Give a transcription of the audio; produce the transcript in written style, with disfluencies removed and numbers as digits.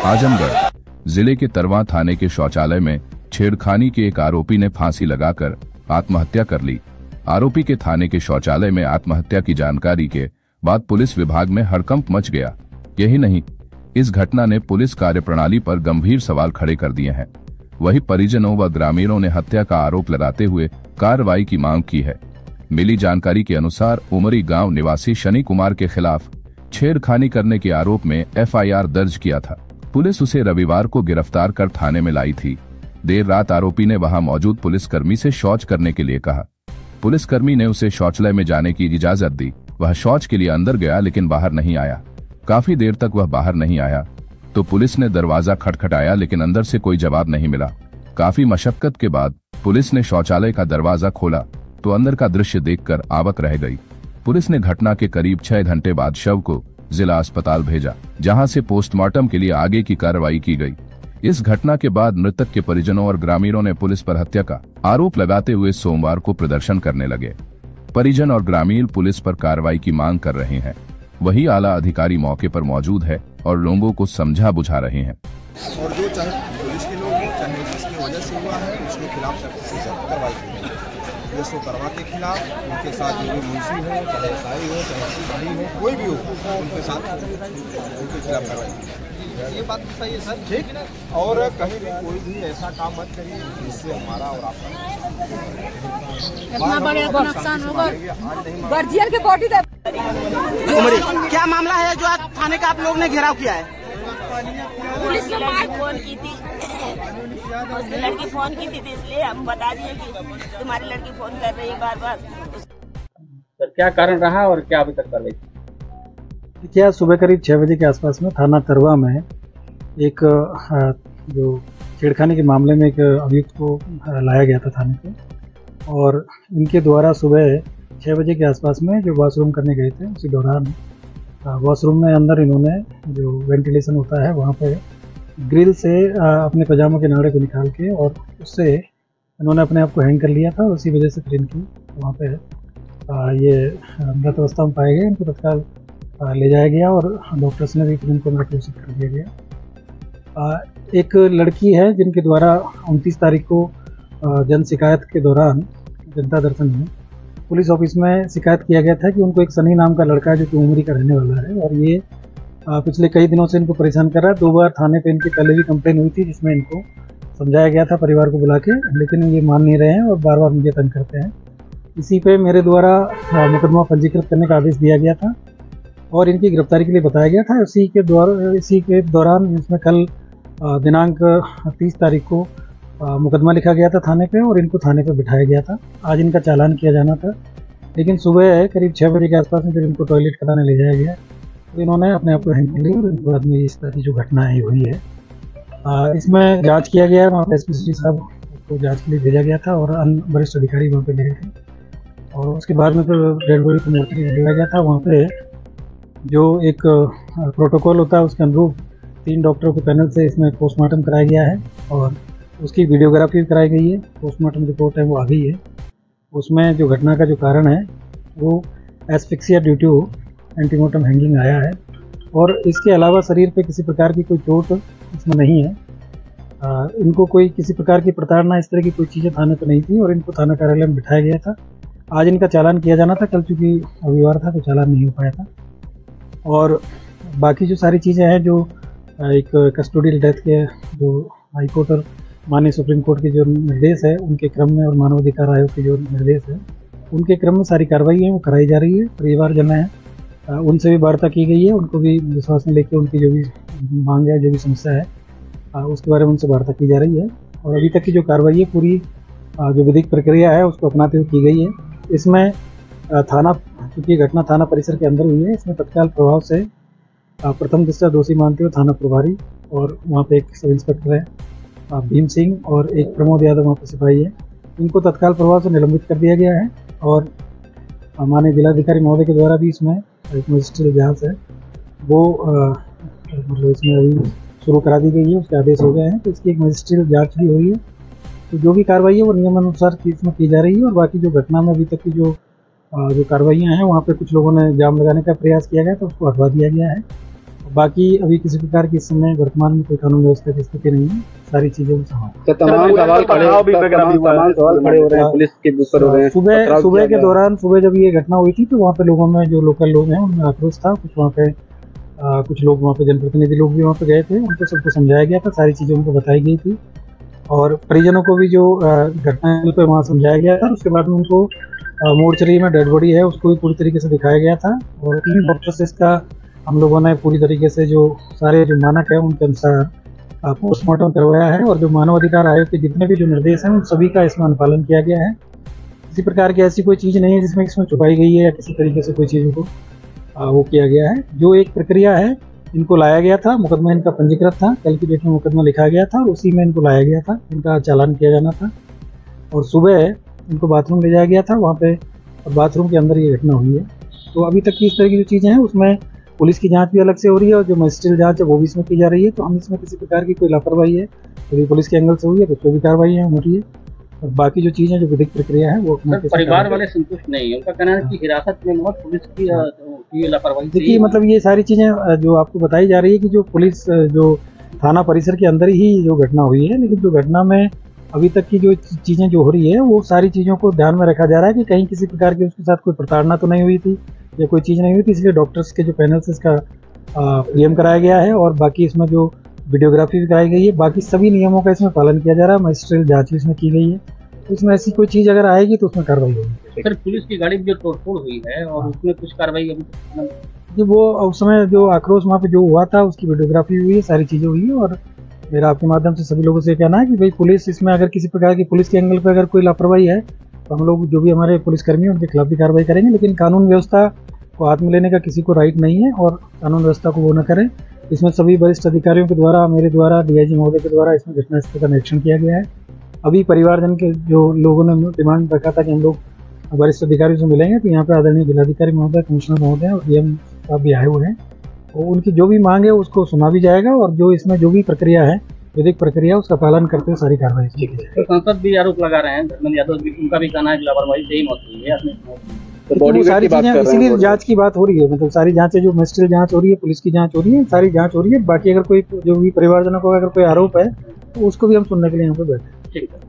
आजमगढ़ जिले के तरवा थाने के शौचालय में छेड़खानी के एक आरोपी ने फांसी लगाकर आत्महत्या कर ली। आरोपी के थाने के शौचालय में आत्महत्या की जानकारी के बाद पुलिस विभाग में हड़कंप मच गया। यही नहीं, इस घटना ने पुलिस कार्यप्रणाली पर गंभीर सवाल खड़े कर दिए हैं। वहीं परिजनों व ग्रामीणों ने हत्या का आरोप लगाते हुए कार्रवाई की मांग की है। मिली जानकारी के अनुसार उमरी गांव निवासी शनि कुमार के खिलाफ छेड़खानी करने के आरोप में FIR दर्ज किया था। पुलिस उसे रविवार को गिरफ्तार कर थाने में लाई थी। देर रात आरोपी ने वहां मौजूद पुलिसकर्मी से शौच करने के लिए कहा। पुलिसकर्मी ने उसे शौचालय में जाने की इजाजत दी। वह शौच के लिए अंदर गया लेकिन बाहर नहीं आया। काफी देर तक वह बाहर नहीं आया तो पुलिस ने दरवाजा खटखटाया लेकिन अंदर से कोई जवाब नहीं मिला। काफी मशक्कत के बाद पुलिस ने शौचालय का दरवाजा खोला तो अंदर का दृश्य देखकर आवाक रह गई। पुलिस ने घटना के करीब 6 घंटे बाद शव को जिला अस्पताल भेजा, जहां से पोस्टमार्टम के लिए आगे की कार्रवाई की गई। इस घटना के बाद मृतक के परिजनों और ग्रामीणों ने पुलिस पर हत्या का आरोप लगाते हुए सोमवार को प्रदर्शन करने लगे। परिजन और ग्रामीण पुलिस पर कार्रवाई की मांग कर रहे हैं। वही आला अधिकारी मौके पर मौजूद है और लोगों को समझा बुझा रहे हैं। और जो चाहे पुलिस के लोग हो, चाहे जिसकी वजह से हुआ है, उसके खिलाफ सख्त से सख्त कार्रवाई की जाए। जैसो करवा के खिलाफ, उनके साथ जो भी मुंशी हो, चाहे ईसाई हो, चाहे सिपाही हो, कोई भी हो, उनके साथ उनके खिलाफ कार्रवाई की जाए। ये बात तो सही है सर, ठीक। और कहीं भी कोई भी ऐसा काम मत करिए जिससे हमारा और आपका इतना बड़े नुकसान होगा। गर्जियर के बॉडी क्या मामला है जो आज थाने का आप लोग ने घेराव किया है? पुलिस ने फोन की थी, उसकी लड़की फोन की थी, इसलिए हम बता दिए कि तुम्हारी लड़की फोन कर रही है बार बार। सर क्या कारण रहा और क्या अभी तक कार्रवाई? क्या सुबह करीब 6 बजे के आसपास में थाना तरवा में एक जो छेड़खानी के मामले में एक अभियुक्त को लाया गया था थाने पे, और इनके द्वारा सुबह 6 बजे के आसपास में जो वॉशरूम करने गए थे उसी दौरान वॉशरूम में अंदर इन्होंने जो वेंटिलेशन होता है वहाँ पे ग्रिल से अपने पजामों के नाड़े को निकाल के और उससे इन्होंने अपने आप को हैंग कर लिया था। उसी वजह से फिर इनकी वहाँ पे ये मृत अवस्था में पाए गए। इनको तत्काल ले जाया गया और डॉक्टर्स ने भी फिर इनको मृत घोषित कर दिया गया। एक लड़की है जिनके द्वारा 29 तारीख को जन शिकायत के दौरान जनता दर्शन में पुलिस ऑफिस में शिकायत किया गया था कि उनको एक सनी नाम का लड़का है जो कि उमरी का रहने वाला है और ये पिछले कई दिनों से इनको परेशान कर रहा है। 2 बार थाने पे इनकी पहले भी कंप्लेन हुई थी जिसमें इनको समझाया गया था परिवार को बुला के, लेकिन ये मान नहीं रहे हैं और बार बार मुझे तंग करते हैं। इसी पे मेरे द्वारा मुकदमा पंजीकृत करने का आदेश दिया गया था और इनकी गिरफ्तारी के लिए बताया गया था। इसी के दौरान इसमें कल दिनांक 30 तारीख को मुकदमा लिखा गया था थाने पे और इनको थाने पे बिठाया गया था। आज इनका चालान किया जाना था, लेकिन सुबह करीब 6 बजे के आसपास में जब इनको टॉयलेट कराने ले जाया गया तो इन्होंने अपने आप को हैंग कर लिया और इनके बाद में इस तरह की जो घटना है हुई है। इसमें जांच किया गया है। वहाँ पे SP साहब को जांच के लिए भेजा गया था और अन्य वरिष्ठ अधिकारी वहाँ पे गए थे और उसके बाद में फिर डेड बॉडी को मोर्चरी में भेजा गया था। वहाँ पे जो एक प्रोटोकॉल होता है उसके अनुरूप 3 डॉक्टरों के पैनल से इसमें पोस्टमार्टम कराया गया है और उसकी वीडियोग्राफी भी कराई गई है। पोस्टमार्टम रिपोर्ट है वो आ गई है। उसमें जो घटना का जो कारण है वो asphyxia due to antemortem hanging आया है और इसके अलावा शरीर पे किसी प्रकार की कोई चोट इसमें नहीं है। इनको कोई किसी प्रकार की प्रताड़ना इस तरह की कोई चीज़ें थाने पर नहीं थी और इनको थाना कार्यालय में बिठाया गया था। आज इनका चालान किया जाना था, कल चूँकि रविवार था तो चालान नहीं हो पाया था। और बाकी जो सारी चीज़ें हैं जो एक कस्टोडियल डेथ के जो हाईकोर्ट और माननीय सुप्रीम कोर्ट के जो निर्देश है उनके क्रम में और मानवाधिकार आयोग के जो निर्देश है उनके क्रम में सारी कार्रवाई है वो कराई जा रही है। परिवारजन है उनसे भी वार्ता की गई है, उनको भी विश्वास में लेकर उनकी जो भी मांग है जो भी समस्या है उसके बारे में उनसे वार्ता की जा रही है और अभी तक की जो कार्रवाई है पूरी जो विधिक प्रक्रिया है उसको अपनाते हुए की गई है। इसमें थाना, चूँकि घटना थाना परिसर के अंदर हुई है, इसमें तत्काल प्रभाव से प्रथम दृष्टया दोषी मानते हुए थाना प्रभारी और वहाँ पे एक सब इंस्पेक्टर है भीम सिंह और एक प्रमोद यादव वहाँ पे सिपाही है, इनको तत्काल प्रभाव से निलंबित कर दिया गया है। और माननीय जिलाधिकारी महोदय के द्वारा भी इसमें एक मजिस्ट्रेट जांच है वो मतलब इसमें अभी शुरू करा दी गई है, उसके आदेश हो गए हैं तो इसकी एक मजिस्ट्रेट जांच भी हुई है। तो जो भी कार्रवाई है वो नियमानुसार इसमें की जा रही है और बाकी जो घटना में अभी तक की जो कार्रवाइयाँ हैं वहाँ पे कुछ लोगों ने जाम लगाने का प्रयास किया गया तो उसको हटवा दिया गया है बाकी अभी किसी प्रकार की इस समय वर्तमान में कोई कानून व्यवस्था की स्थिति नहीं है, सारी चीजें तो तमाम सवाल खड़े हो रहे हैं, पुलिस के ऊपर हो रहे हैं। सुबह के दौरान सुबह जब ये घटना हुई थी तो वहाँ पे लोगों में जो लोकल लोग हैं उनमें आक्रोश था। कुछ वहाँ पे कुछ लोग वहाँ पे जनप्रतिनिधि लोग भी वहाँ पे गए थे, उनको सबको समझाया गया था, सारी चीज़ें उनको बताई गई थी और परिजनों को भी जो घटनास्थल पे वहाँ समझाया गया था। उसके बाद में उनको मोर्चरी में डेड बॉडी है उसको भी पूरी तरीके से दिखाया गया था और 3 डॉक्टर से इसका हम लोगों ने पूरी तरीके से जो सारे जो मानक है उनके अनुसार पोस्टमार्टम करवाया है और जो मानवाधिकार आयोग के जितने भी जो निर्देश हैं उन सभी का इसमें अनुपालन किया गया है। किसी प्रकार की ऐसी कोई चीज़ नहीं है जिसमें इसमें छुपाई गई है या किसी तरीके से कोई चीज़ को वो किया गया है। जो एक प्रक्रिया है, इनको लाया गया था, मुकदमा इनका पंजीकृत था, कल की डेट में मुकदमा लिखा गया था और उसी में इनको लाया गया था, इनका चालान किया जाना था और सुबह इनको बाथरूम ले जाया गया था वहाँ पे और बाथरूम के अंदर ये घटना हुई है। तो अभी तक की इस तरह की जो चीज़ें हैं उसमें पुलिस की जांच भी अलग से हो रही है और जो मजिस्ट्रेट जांच है वो भी इसमें की जा रही है। तो हम इसमें किसी प्रकार की कोई लापरवाही है यदि पुलिस के एंगल से हुई है तो कोई भी कार्रवाई है हो रही है और बाकी जो चीज़ें जो विधिक प्रक्रिया है वो परिवार वाले संतुष्ट नहीं है, उनका कहना है कि हिरासत में मौत पुलिस की लापरवाही। देखिए मतलब ये सारी चीज़ें जो आपको बताई जा रही है कि जो पुलिस जो थाना परिसर के अंदर ही जो घटना हुई है, लेकिन जो घटना में अभी तक की जो चीज़ें जो हो रही है वो सारी चीज़ों को ध्यान में रखा जा रहा है कि कहीं किसी प्रकार की उसके साथ कोई प्रताड़ना तो नहीं हुई थी या कोई चीज़ नहीं हुई थी, इसलिए डॉक्टर्स के जो पैनल से इसका पीएम कराया गया है और बाकी इसमें जो वीडियोग्राफी भी कराई गई है, बाकी सभी नियमों का इसमें पालन किया जा रहा है। मजिस्ट्रेट जांच भी इसमें की गई है, तो इसमें ऐसी कोई चीज़ अगर आएगी तो उसमें कार्रवाई होगी। सर पुलिस की गाड़ी जो तोड़फोड़ हुई है और उसमें कुछ कार्रवाई अभी वो उस समय जो आक्रोश वहाँ पे जो हुआ था उसकी वीडियोग्राफी हुई है, सारी चीज़ें हुई है और मेरा आपके माध्यम से सभी लोगों से कहना है कि भाई पुलिस इसमें अगर किसी प्रकार की पुलिस के एंगल पर अगर कोई लापरवाही है तो हम लोग जो भी हमारे पुलिसकर्मी हैं उनके खिलाफ भी कार्रवाई करेंगे, लेकिन कानून व्यवस्था को हाथ में लेने का किसी को राइट नहीं है और कानून व्यवस्था को वो न करें। इसमें सभी वरिष्ठ अधिकारियों के द्वारा, मेरे द्वारा, डीआईजी महोदय के द्वारा इसमें घटनास्थल का निरीक्षण किया गया है। अभी परिवारजन के जो लोगों ने डिमांड रखा था कि हम लोग वरिष्ठ अधिकारियों से मिलेंगे, तो यहाँ पे आदरणीय जिलाधिकारी महोदय, कमिश्नर महोदय और डीएम साहब भी आए हुए हैं और उनकी जो भी मांग है उसको सुना भी जाएगा और जो इसमें जो भी प्रक्रिया है, विधिक प्रक्रिया, उसका पालन करते हुए सारी कार्रवाई की जाएगी। तो सांसद भी आरोप लगा रहे हैं, धर्मेंद्र यादव भी, उनका भी कहना है कि लापरवाही से ही मौत हुई है। तो सारी चीजें इसीलिए जांच की बात हो रही है, मतलब सारी जांचें जो मजिस्ट्रेट जांच हो रही है, पुलिस की जांच हो रही है, सारी जांच हो रही है। बाकी अगर कोई जो भी परिवारजनों को अगर कोई आरोप है तो उसको भी हम सुनने के लिए यहाँ पे बैठे। ठीक है।